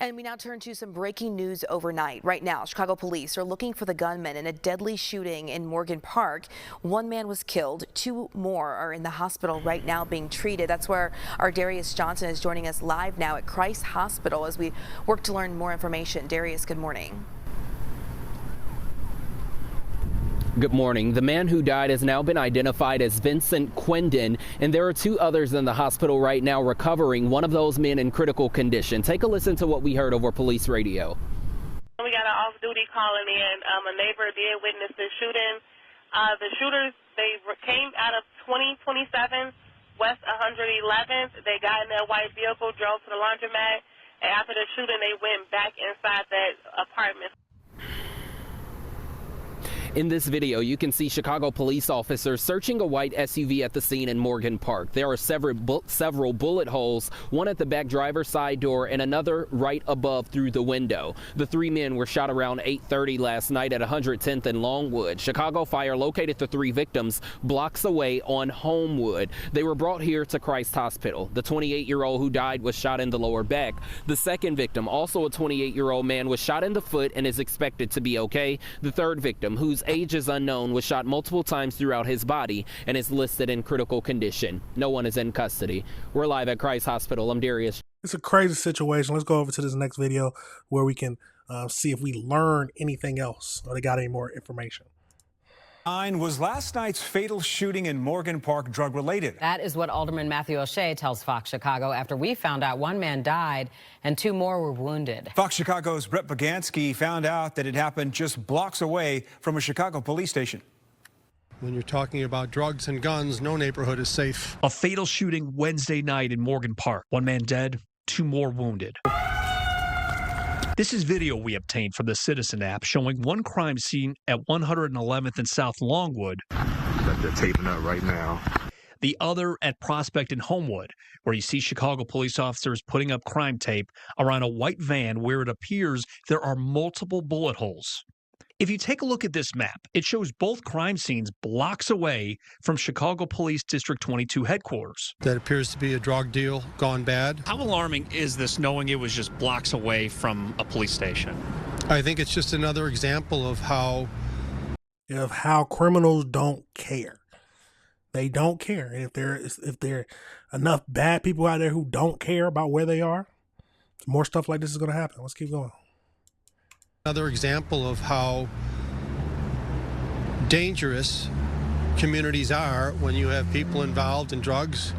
And we now turn to some breaking news overnight. Right now, Chicago police are looking for the gunman in a deadly shooting in Morgan Park. One man was killed. 2 more are in the hospital right now being treated. That's where our Darius Johnson is joining us live now at Christ Hospital as we work to learn more information. Darius, good morning. Good morning. The man who died has now been identified as Vincent Quindon, and there are 2 others in the hospital right now recovering, one of those men in critical condition. Take a listen to what we heard over police radio. We got an off-duty calling in. A neighbor did witness the shooting. The shooters, they came out of 2027 West 111th. They got in their white vehicle, drove to the laundromat, and after the shooting, they went back inside that apartment. In this video, you can see Chicago police officers searching a white SUV at the scene in Morgan Park. There are several bullet holes, one at the back driver's side door and another right above through the window. The 3 men were shot around 8:30 last night at 110th and Longwood. Chicago Fire located the 3 victims blocks away on Homewood. They were brought here to Christ Hospital. The 28-year-old who died was shot in the lower back. The second victim, also a 28-year-old man, was shot in the foot and is expected to be okay. The third victim, whose age is unknown, was shot multiple times throughout his body and is listed in critical condition. No one is in custody. We're live at Christ Hospital. I'm Darius. It's a crazy situation. Let's go over to this next video where we can see if we learn anything else or they got any more information. Was last night's fatal shooting in Morgan Park drug-related? That is what Alderman Matthew O'Shea tells Fox Chicago after we found out 1 man died and 2 more were wounded. Fox Chicago's Brett Bogansky found out that it happened just blocks away from a Chicago police station. When you're talking about drugs and guns, no neighborhood is safe. A fatal shooting Wednesday night in Morgan Park. 1 man dead, 2 more wounded. This is video we obtained from the Citizen app showing one crime scene at 111th and South Longwood. They're taping up right now. The other at Prospect and Homewood, where you see Chicago police officers putting up crime tape around a white van where it appears there are multiple bullet holes. If you take a look at this map, it shows both crime scenes blocks away from Chicago Police District 22 headquarters. That appears to be a drug deal gone bad. How alarming is this knowing it was just blocks away from a police station? I think it's just another example of how criminals don't care. They don't care. If there are enough bad people out there who don't care about where they are, more stuff like this is going to happen. Let's keep going. Another example of how dangerous communities are when you have people involved in drugs,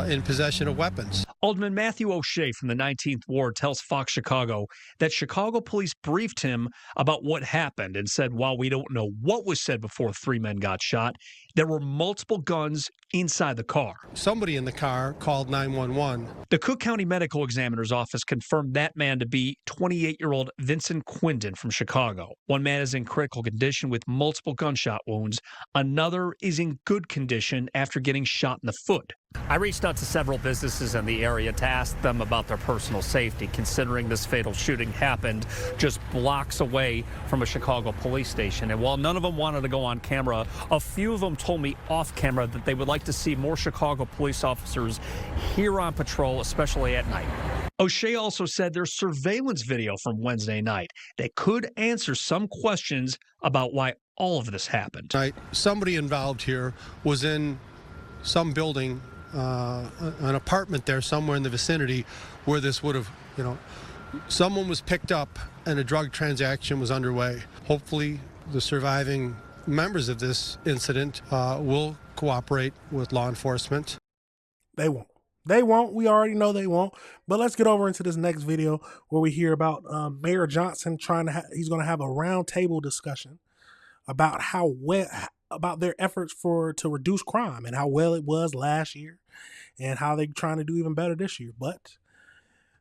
in possession of weapons. Alderman Matthew O'Shea from the 19th Ward tells Fox Chicago that Chicago police briefed him about what happened and said while we don't know what was said before 3 men got shot, there were multiple guns inside the car. Somebody in the car called 911. The Cook County Medical Examiner's Office confirmed that man to be 28-year-old Vincent Quindon from Chicago. 1 man is in critical condition with multiple gunshot wounds. Another is in good condition after getting shot in the foot. I reached out to several businesses in the area to ask them about their personal safety, considering this fatal shooting happened just blocks away from a Chicago police station. And while none of them wanted to go on camera, a few of them told me off camera that they would like to see more Chicago police officers here on patrol, especially at night. O'Shea also said there's surveillance video from Wednesday night that could answer some questions about why all of this happened. Right. Somebody involved here was in some building, an apartment there somewhere in the vicinity where this would have, someone was picked up and a drug transaction was underway. Hopefully the surviving members of this incident will cooperate with law enforcement. They won't. They won't. We already know they won't. But let's get over into this next video where we hear about Mayor Johnson he's going to have a roundtable discussion about about their efforts to reduce crime and how well it was last year and how they're trying to do even better this year. But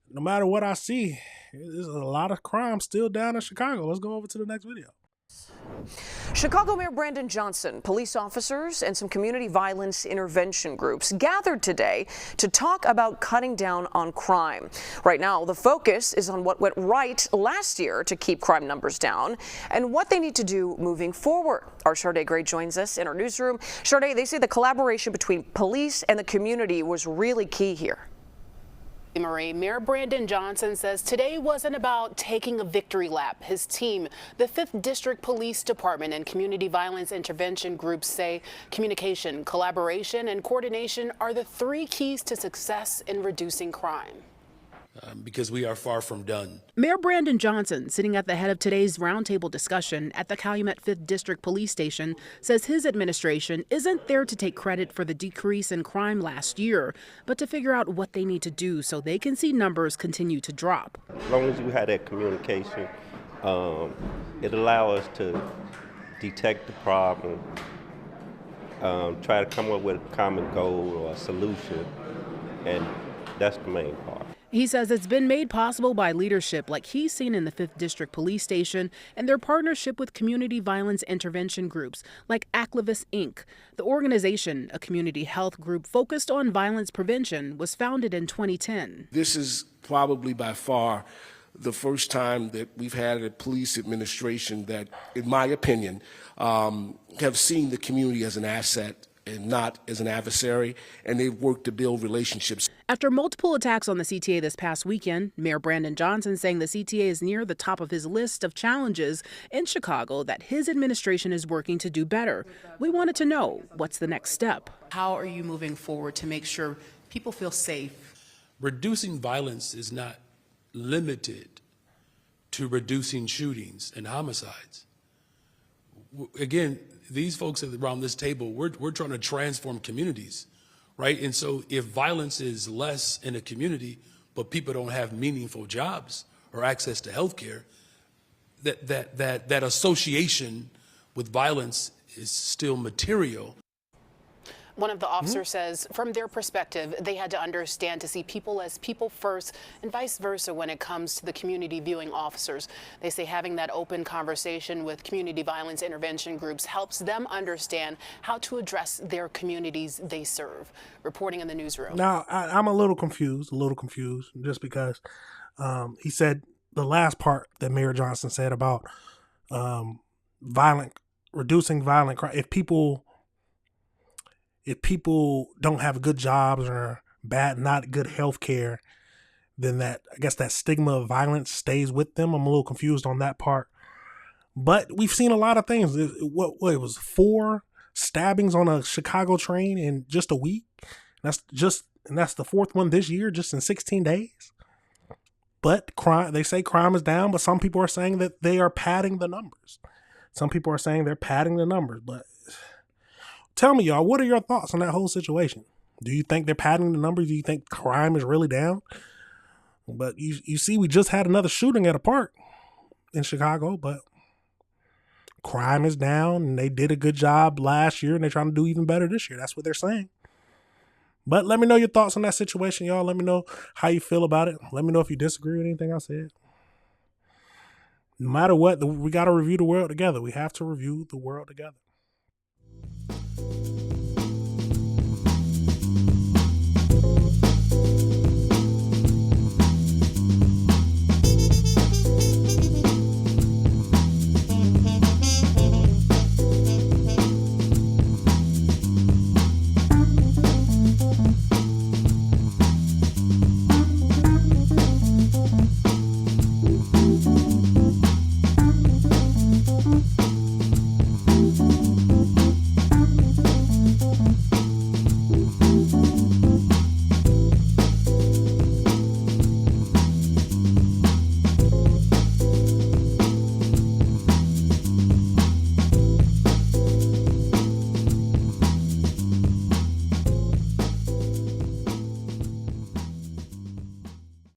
no matter what I see, there's a lot of crime still down in Chicago. Let's go over to the next video. Chicago Mayor Brandon Johnson, police officers, and some community violence intervention groups gathered today to talk about cutting down on crime. Right now, the focus is on what went right last year to keep crime numbers down and what they need to do moving forward. Our Sharday Gray joins us in our newsroom. Sharday, they say the collaboration between police and the community was really key here. Marie, Mayor Brandon Johnson says today wasn't about taking a victory lap. His team, the 5th District Police Department and community violence intervention groups say communication, collaboration, and coordination are the 3 keys to success in reducing crime. Because we are far from done. Mayor Brandon Johnson, sitting at the head of today's roundtable discussion at the Calumet 5th District Police Station, says his administration isn't there to take credit for the decrease in crime last year, but to figure out what they need to do so they can see numbers continue to drop. As long as you have that communication, it allows us to detect the problem, try to come up with a common goal or a solution, and that's the main part. He says it's been made possible by leadership like he's seen in the 5th District Police Station and their partnership with community violence intervention groups like Aclivis Inc. The organization, a community health group focused on violence prevention, was founded in 2010. This is probably by far the first time that we've had a police administration that, in my opinion, have seen the community as an asset and not as an adversary, and they've worked to build relationships. After multiple attacks on the CTA this past weekend, Mayor Brandon Johnson saying the CTA is near the top of his list of challenges in Chicago that his administration is working to do better. We wanted to know, what's the next step? How are you moving forward to make sure people feel safe? Reducing violence is not limited to reducing shootings and homicides. Again, these folks around this table, we're trying to transform communities, right? And so if violence is less in a community, but people don't have meaningful jobs or access to health care, that association with violence is still material. One of the officers says from their perspective, they had to understand to see people as people first and vice versa when it comes to the community viewing officers. They say having that open conversation with community violence intervention groups helps them understand how to address their communities they serve. Reporting in the newsroom. Now, I'm a little confused, just because he said the last part that Mayor Johnson said about reducing violent crime. If people don't have good jobs or not good health care, then I guess that stigma of violence stays with them. I'm a little confused on that part. But we've seen a lot of things. It was 4 stabbings on a Chicago train in just a week. And that's the 4th one this year, just in 16 days. But they say crime is down, but some people are saying that they are padding the numbers. Some people are saying they're padding the numbers, but tell me, y'all, what are your thoughts on that whole situation? Do you think they're padding the numbers? Do you think crime is really down? But you see, we just had another shooting at a park in Chicago, but crime is down, and they did a good job last year, and they're trying to do even better this year. That's what they're saying. But let me know your thoughts on that situation, y'all. Let me know how you feel about it. Let me know if you disagree with anything I said. No matter what, we got to review the world together. We have to review the world together.